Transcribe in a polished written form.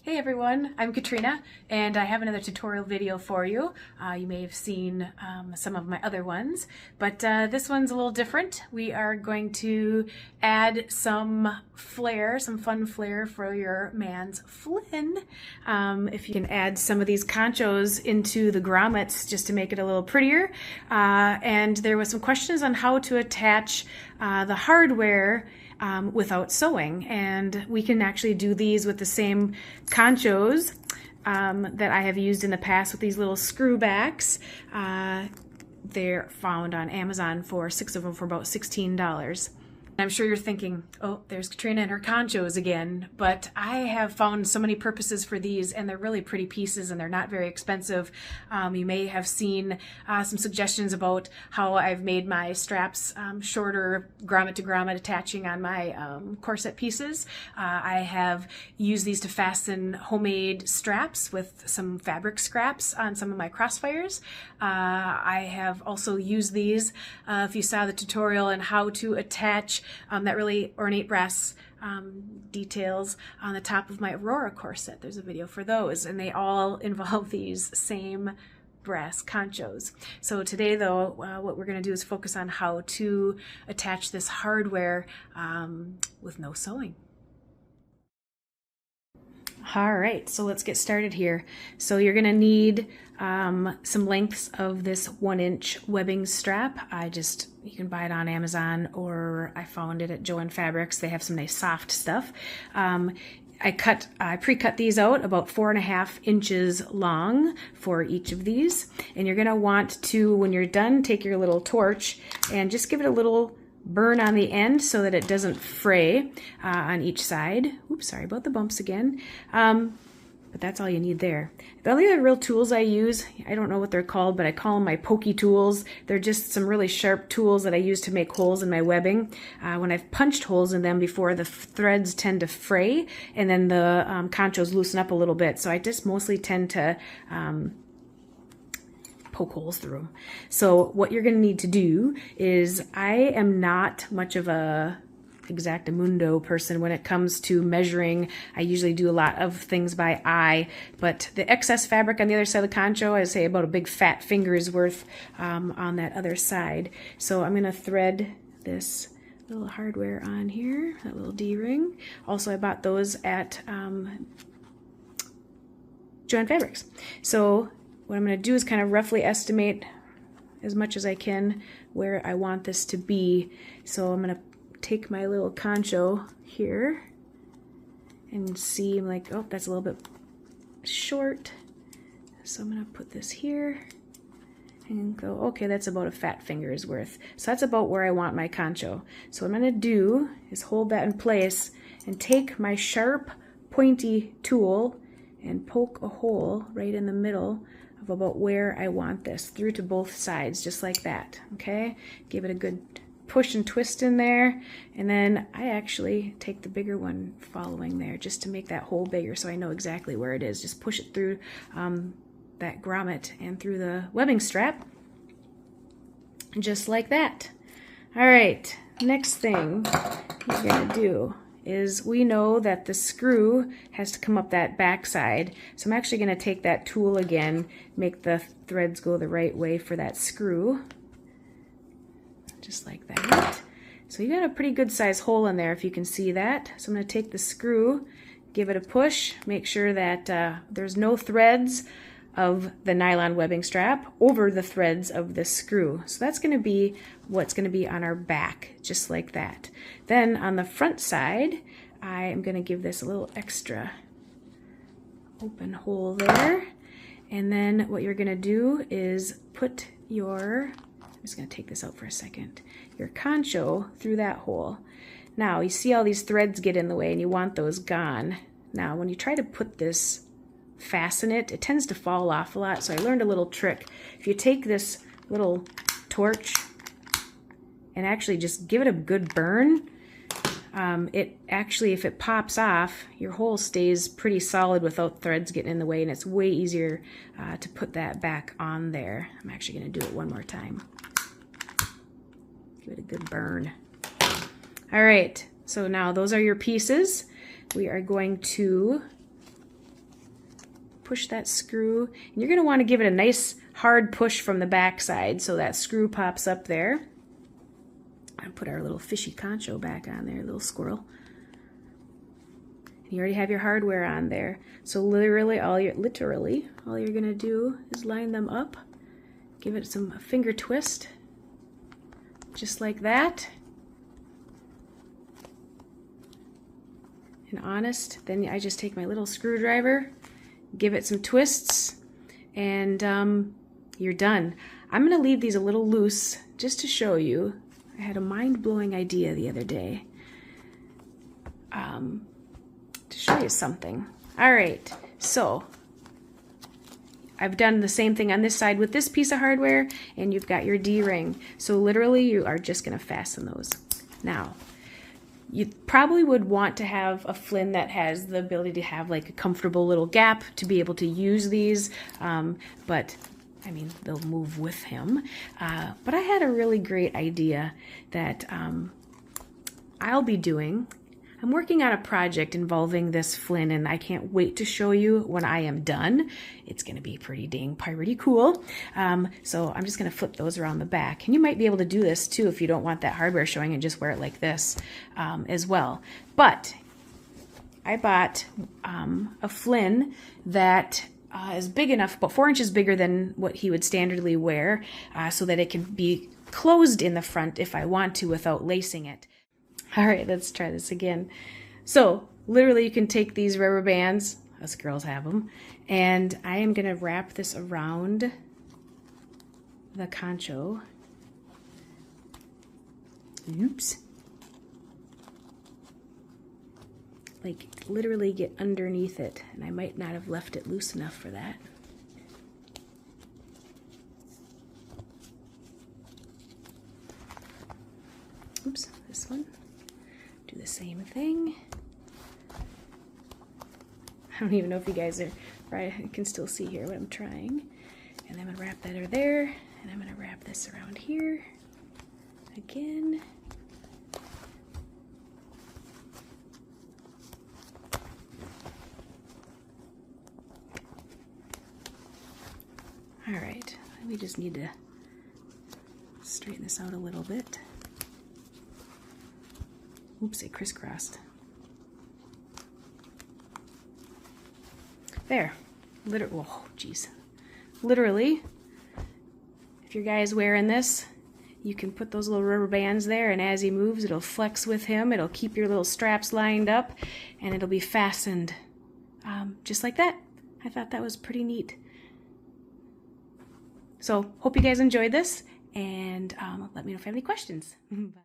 Hey everyone, I'm Katrina and I have another tutorial video for you. You may have seen some of my other ones, but this one's a little different. We are going to add some flair, some fun flair for your man's Flynn. If you can add some of these conchos into the grommets just to make it a little prettier. And there was some questions on how to attach the hardware without sewing, and we can actually do these with the same conchos that I have used in the past with these little screw backs. They're found on Amazon for 6 of them for about $16. I'm sure you're thinking, oh, there's Katrina and her conchos again, but I have found so many purposes for these, and they're really pretty pieces and they're not very expensive. You may have seen some suggestions about how I've made my straps shorter, grommet to grommet, attaching on my corset pieces. I have used these to fasten homemade straps with some fabric scraps on some of my crossfires. I have also used these, if you saw the tutorial on how to attach that really ornate brass details on the top of my Aurora corset. There's a video for those, and they all involve these same brass conchos. So today though, what we're going to do is focus on how to attach this hardware with no sewing. All right, so let's get started here. So you're gonna need some lengths of this 1-inch webbing strap. You can buy it on Amazon, or I found it at Joann Fabrics. They have some nice soft stuff. I pre-cut these out about 4.5 inches long for each of these. And you're gonna want to, when you're done, take your little torch and just give it a little burn on the end so that it doesn't fray on each side. Oops, sorry about the bumps again. But that's all you need there. The only other real tools I use, I don't know what they're called, but I call them my pokey tools. They're just some really sharp tools that I use to make holes in my webbing. When I've punched holes in them before, the threads tend to fray, and then the conchos loosen up a little bit. So I just mostly tend to poke holes through them. So what you're going to need to do is, I am not much of a exactamundo person when it comes to measuring. I usually do a lot of things by eye, but the excess fabric on the other side of the concho, I say about a big fat finger's worth on that other side. So I'm going to thread this little hardware on here, that little D-ring. Also, I bought those at Joann Fabrics. So what I'm going to do is kind of roughly estimate as much as I can where I want this to be. So I'm going to take my little concho here and see, I'm like, oh, that's a little bit short. So I'm going to put this here and go, okay, that's about a fat finger's worth. So that's about where I want my concho. So what I'm going to do is hold that in place and take my sharp, pointy tool and poke a hole right in the middle of about where I want this, through to both sides, just like that, okay? Give it a good push and twist in there, and then I actually take the bigger one following there just to make that hole bigger so I know exactly where it is. Just push it through that grommet and through the webbing strap, just like that. All right, next thing you're gonna do is, we know that the screw has to come up that back side. So I'm actually going to take that tool again, make the threads go the right way for that screw. Just like that. So you got a pretty good size hole in there, if you can see that. So I'm going to take the screw, give it a push, make sure that there's no threads of the nylon webbing strap over the threads of the screw. So that's going to be what's going to be on our back, just like that. Then on the front side, I am going to give this a little extra open hole there. And then what you're going to do is put your, I'm just going to take this out for a second, your concho through that hole. Now you see all these threads get in the way and you want those gone. Now when you try to put this, fasten it, it tends to fall off a lot. So I learned a little trick. If you take this little torch and actually just give it a good burn, it actually, if it pops off, your hole stays pretty solid without threads getting in the way, and it's way easier to put that back on there. I'm actually going to do it one more time. Give it a good burn. All right, so now those are your pieces. We are going to push that screw. And you're going to want to give it a nice hard push from the back side so that screw pops up there. I'll put our little fishy concho back on there, little squirrel. You already have your hardware on there. So literally all you're going to do is line them up. Give it a finger twist. Just like that. And honest, then I just take my little screwdriver, give it some twists, and you're done. I'm going to leave these a little loose just to show you. I had a mind-blowing idea the other day to show you something. All right, so I've done the same thing on this side with this piece of hardware, and you've got your D-ring. So literally you are just going to fasten those. Now, you probably would want to have a Flynn that has the ability to have like a comfortable little gap to be able to use these, but I mean, they'll move with him. But I had a really great idea that I'll be doing. I'm working on a project involving this Flynn, and I can't wait to show you when I am done. It's going to be pretty dang piratey cool. So I'm just going to flip those around the back. And you might be able to do this too if you don't want that hardware showing and just wear it like this as well. But I bought a Flynn that is big enough, about 4 inches bigger than what he would standardly wear, so that it can be closed in the front if I want to without lacing it. All right, let's try this again. So literally you can take these rubber bands, us girls have them, and I am going to wrap this around the concho. Oops. Like literally get underneath it, and I might not have left it loose enough for that. Oops, this one. Do the same thing. I don't even know if you guys are right. I can still see here what I'm trying. And I'm going to wrap that over there, and I'm going to wrap this around here again. All right, we just need to straighten this out a little bit. Oops, it crisscrossed. There. Oh, geez. Literally, if your guy's wearing this, you can put those little rubber bands there, and as he moves, it'll flex with him. It'll keep your little straps lined up, and it'll be fastened just like that. I thought that was pretty neat. So, hope you guys enjoyed this, and let me know if you have any questions. Bye.